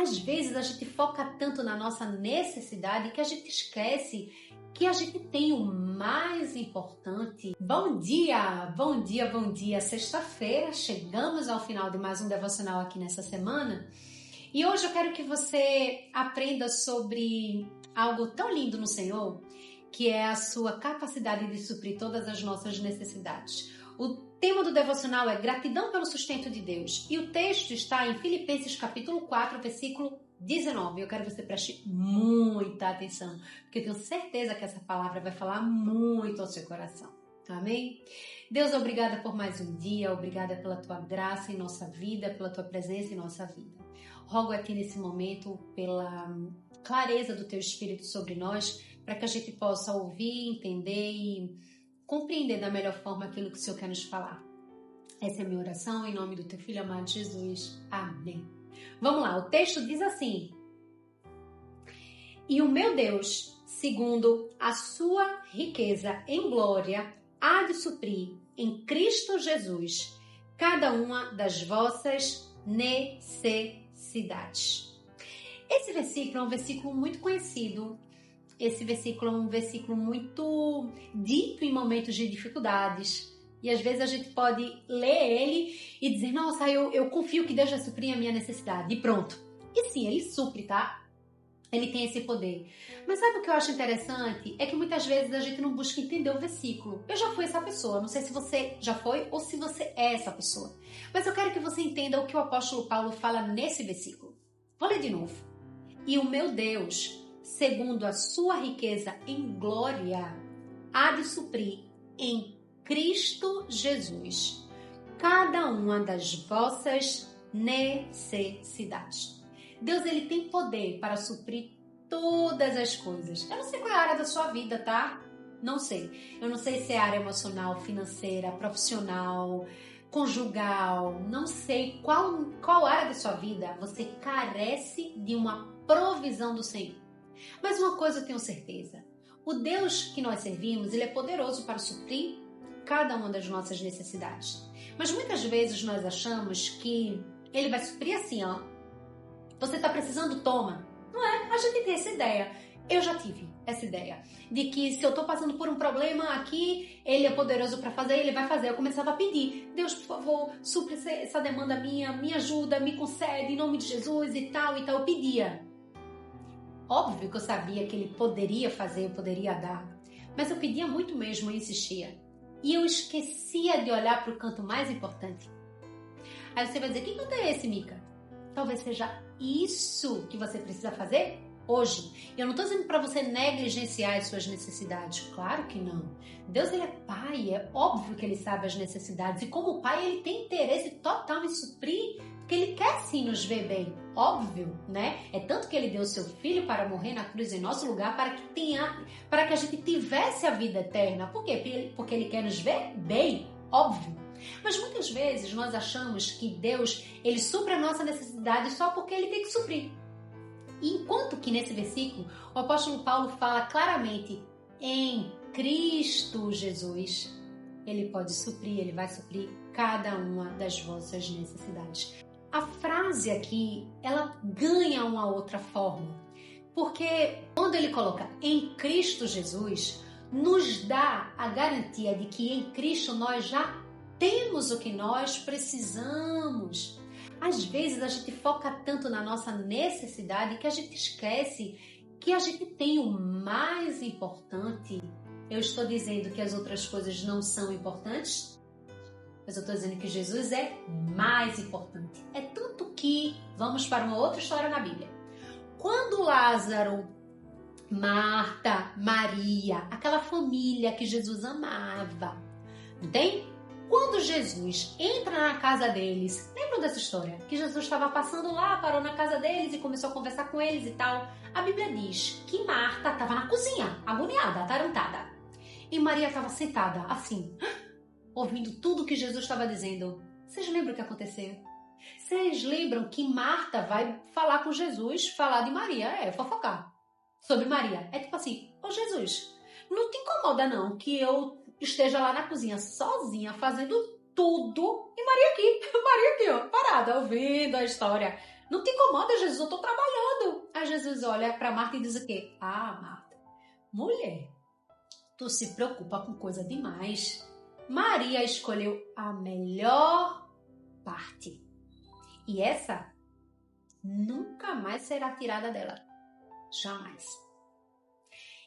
Às vezes a gente foca tanto na nossa necessidade que a gente esquece que a gente tem o mais importante. Bom dia, bom dia, bom dia. Sexta-feira, chegamos ao final de mais um devocional aqui nessa semana. E hoje eu quero que você aprenda sobre algo tão lindo no Senhor, que é a sua capacidade de suprir todas as nossas necessidades. O tema do devocional é gratidão pelo sustento de Deus. E o texto está em Filipenses capítulo 4, versículo 19. Eu quero que você preste muita atenção, porque eu tenho certeza que essa palavra vai falar muito ao seu coração. Amém? Deus, obrigada por mais um dia, obrigada pela tua graça em nossa vida, pela tua presença em nossa vida. Rogo aqui nesse momento pela clareza do teu Espírito sobre nós, para que a gente possa ouvir, entender e compreender da melhor forma aquilo que o Senhor quer nos falar. Essa é a minha oração, em nome do teu Filho amado Jesus. Amém. Vamos lá, o texto diz assim: E o meu Deus, segundo a sua riqueza em glória, há de suprir em Cristo Jesus cada uma das vossas necessidades. Esse versículo é um versículo muito conhecido. Esse versículo é um versículo muito dito em momentos de dificuldades. E às vezes a gente pode ler ele e dizer, nossa, eu confio que Deus vai suprir a minha necessidade. E pronto. E sim, ele supre, tá? Ele tem esse poder. Mas sabe o que eu acho interessante? É que muitas vezes a gente não busca entender o versículo. Eu já fui essa pessoa. Não sei se você já foi ou se você é essa pessoa. Mas eu quero que você entenda o que o apóstolo Paulo fala nesse versículo. Vou ler de novo. E o meu Deus, segundo a sua riqueza em glória, há de suprir em Cristo Jesus cada uma das vossas necessidades. Deus, ele tem poder para suprir todas as coisas. Eu não sei qual é a área da sua vida, tá? Não sei. Eu não sei se é área emocional, financeira, profissional, conjugal. Não sei qual área da sua vida você carece de uma provisão do Senhor. Mas uma coisa eu tenho certeza. O Deus que nós servimos, ele é poderoso para suprir cada uma das nossas necessidades. Mas muitas vezes nós achamos que ele vai suprir assim, ó. Você está precisando, toma. Não é? A gente tem essa ideia. Eu já tive essa ideia de que se eu estou passando por um problema aqui, ele é poderoso para fazer, ele vai fazer. Eu começava a pedir, Deus, por favor, supre essa demanda minha, me ajuda, me concede, em nome de Jesus e tal. Eu pedia. Óbvio que eu sabia que ele poderia fazer, eu poderia dar. Mas eu pedia muito mesmo, eu insistia. E eu esquecia de olhar para o canto mais importante. Aí você vai dizer, que canto é esse, Mica? Talvez seja isso que você precisa fazer hoje. Eu não estou dizendo para você negligenciar as suas necessidades. Claro que não. Deus, ele é pai, é óbvio que ele sabe as necessidades. E como pai, ele tem interesse total em suprir, porque ele quer sim nos ver bem. Óbvio, né? É tanto que ele deu o seu filho para morrer na cruz em nosso lugar para que a gente tivesse a vida eterna. Por quê? Porque ele quer nos ver bem. Óbvio. Mas muitas vezes nós achamos que Deus, ele supre a nossa necessidade só porque ele tem que suprir. E enquanto que nesse versículo o apóstolo Paulo fala claramente em Cristo Jesus, ele pode suprir, ele vai suprir cada uma das vossas necessidades. A frase aqui, ela ganha uma outra forma, porque quando ele coloca em Cristo Jesus, nos dá a garantia de que em Cristo nós já temos o que nós precisamos. Às vezes a gente foca tanto na nossa necessidade que a gente esquece que a gente tem o mais importante. Eu estou dizendo que as outras coisas não são importantes, mas eu estou dizendo que Jesus é mais importante. É tanto que, vamos para uma outra história na Bíblia. Quando Lázaro, Marta, Maria, aquela família que Jesus amava, não tem? Quando Jesus entra na casa deles, lembram dessa história? Que Jesus estava passando lá, parou na casa deles e começou a conversar com eles e tal. A Bíblia diz que Marta estava na cozinha, agoniada, atarantada. E Maria estava sentada, assim, ouvindo tudo que Jesus estava dizendo. Vocês lembram o que aconteceu? Vocês lembram que Marta vai falar com Jesus, falar de Maria, fofocar sobre Maria. É tipo assim, ô Jesus, não te incomoda não que eu esteja lá na cozinha sozinha fazendo tudo e Maria aqui, ó, parada, ouvindo a história. Não te incomoda, Jesus, eu estou trabalhando. Aí Jesus olha para Marta e diz o quê? Ah, Marta, mulher, tu se preocupa com coisa demais. Maria escolheu a melhor parte. E essa nunca mais será tirada dela. Jamais.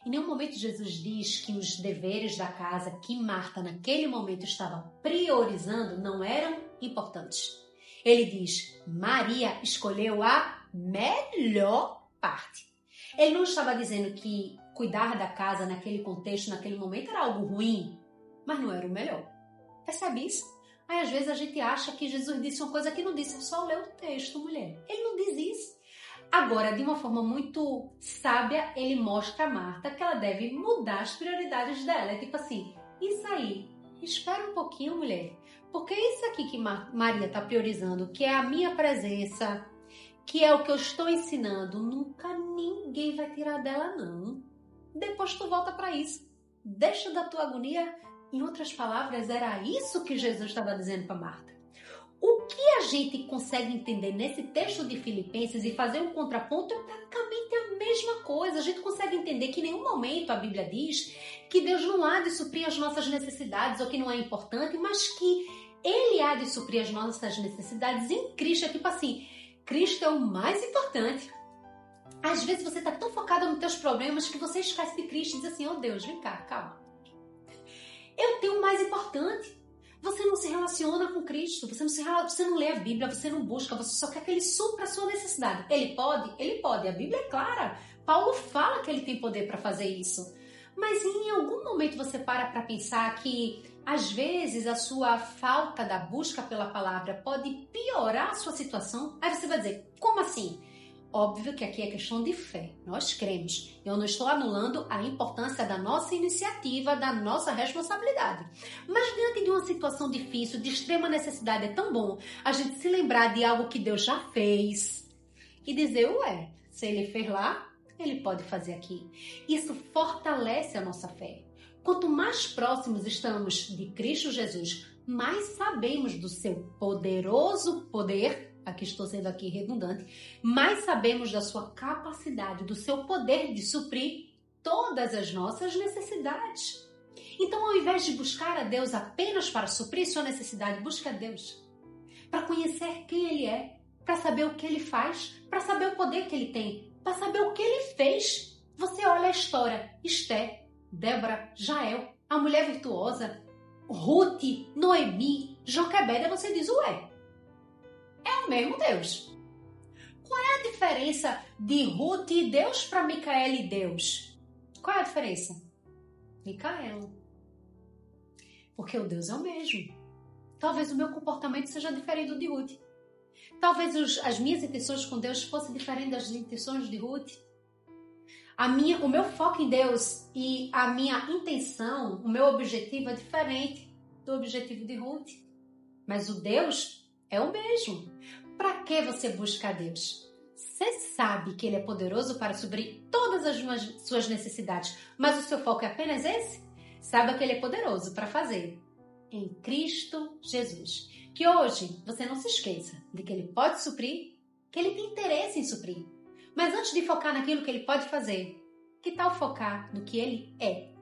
Em nenhum momento Jesus diz que os deveres da casa que Marta naquele momento estava priorizando não eram importantes. Ele diz, Maria escolheu a melhor parte. Ele não estava dizendo que cuidar da casa naquele contexto, naquele momento era algo ruim, mas não era o melhor. Percebe isso? Aí às vezes a gente acha que Jesus disse uma coisa que não disse, só leu o texto, mulher. Ele não diz isso. Agora, de uma forma muito sábia, ele mostra a Marta que ela deve mudar as prioridades dela. É tipo assim, isso aí, espera um pouquinho, mulher. Porque isso aqui que Maria está priorizando, que é a minha presença, que é o que eu estou ensinando, nunca ninguém vai tirar dela, não. Depois tu volta para isso. Deixa da tua agonia. Em outras palavras, era isso que Jesus estava dizendo para Marta. O que a gente consegue entender nesse texto de Filipenses e fazer um contraponto é praticamente a mesma coisa. A gente consegue entender que em nenhum momento a Bíblia diz que Deus não há de suprir as nossas necessidades ou que não é importante, mas que Ele há de suprir as nossas necessidades em Cristo. É tipo assim, Cristo é o mais importante. Às vezes você está tão focado nos teus problemas que você esquece de Cristo e diz assim, oh Deus, vem cá, calma. Eu tenho o mais importante. Você não se relaciona com Cristo, você não lê a Bíblia, você não busca, você só quer que Ele supra a sua necessidade. Ele pode? Ele pode. A Bíblia é clara. Paulo fala que Ele tem poder para fazer isso. Mas em algum momento você para pensar que, às vezes, a sua falta da busca pela palavra pode piorar a sua situação? Aí você vai dizer, como assim? Óbvio que aqui é questão de fé. Nós cremos. Eu não estou anulando a importância da nossa iniciativa, da nossa responsabilidade. Mas diante de uma situação difícil, de extrema necessidade, é tão bom a gente se lembrar de algo que Deus já fez e dizer, ué, se Ele fez lá, Ele pode fazer aqui. Isso fortalece a nossa fé. Quanto mais próximos estamos de Cristo Jesus, mais sabemos do seu poderoso poder. Aqui estou sendo aqui redundante, mas sabemos da sua capacidade, do seu poder de suprir todas as nossas necessidades. Então, ao invés de buscar a Deus apenas para suprir sua necessidade, busque a Deus para conhecer quem Ele é, para saber o que Ele faz, para saber o poder que Ele tem, para saber o que Ele fez. Você olha a história, Esté, Débora, Jael, a mulher virtuosa, Ruth, Noemi, Joquebeda, você diz, ué, é o mesmo Deus. Qual é a diferença de Ruth e Deus para Micaela e Deus? Qual é a diferença? Micaela. Porque o Deus é o mesmo. Talvez o meu comportamento seja diferente do de Ruth. Talvez as minhas intenções com Deus fossem diferentes das intenções de Ruth. O meu foco em Deus e a minha intenção, o meu objetivo é diferente do objetivo de Ruth. Mas o Deus é o mesmo. Para que você busca a Deus? Você sabe que Ele é poderoso para suprir todas as suas necessidades, mas o seu foco é apenas esse? Saiba que Ele é poderoso para fazer em Cristo Jesus. Que hoje você não se esqueça de que Ele pode suprir, que Ele tem interesse em suprir. Mas antes de focar naquilo que Ele pode fazer, que tal focar no que Ele é?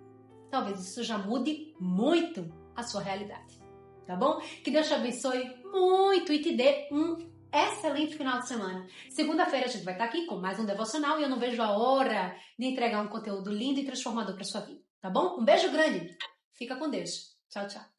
Talvez isso já mude muito a sua realidade. Tá bom? Que Deus te abençoe muito e te dê um excelente final de semana. Segunda-feira a gente vai estar aqui com mais um devocional e eu não vejo a hora de entregar um conteúdo lindo e transformador para sua vida. Tá bom? Um beijo grande. Fica com Deus. Tchau, tchau.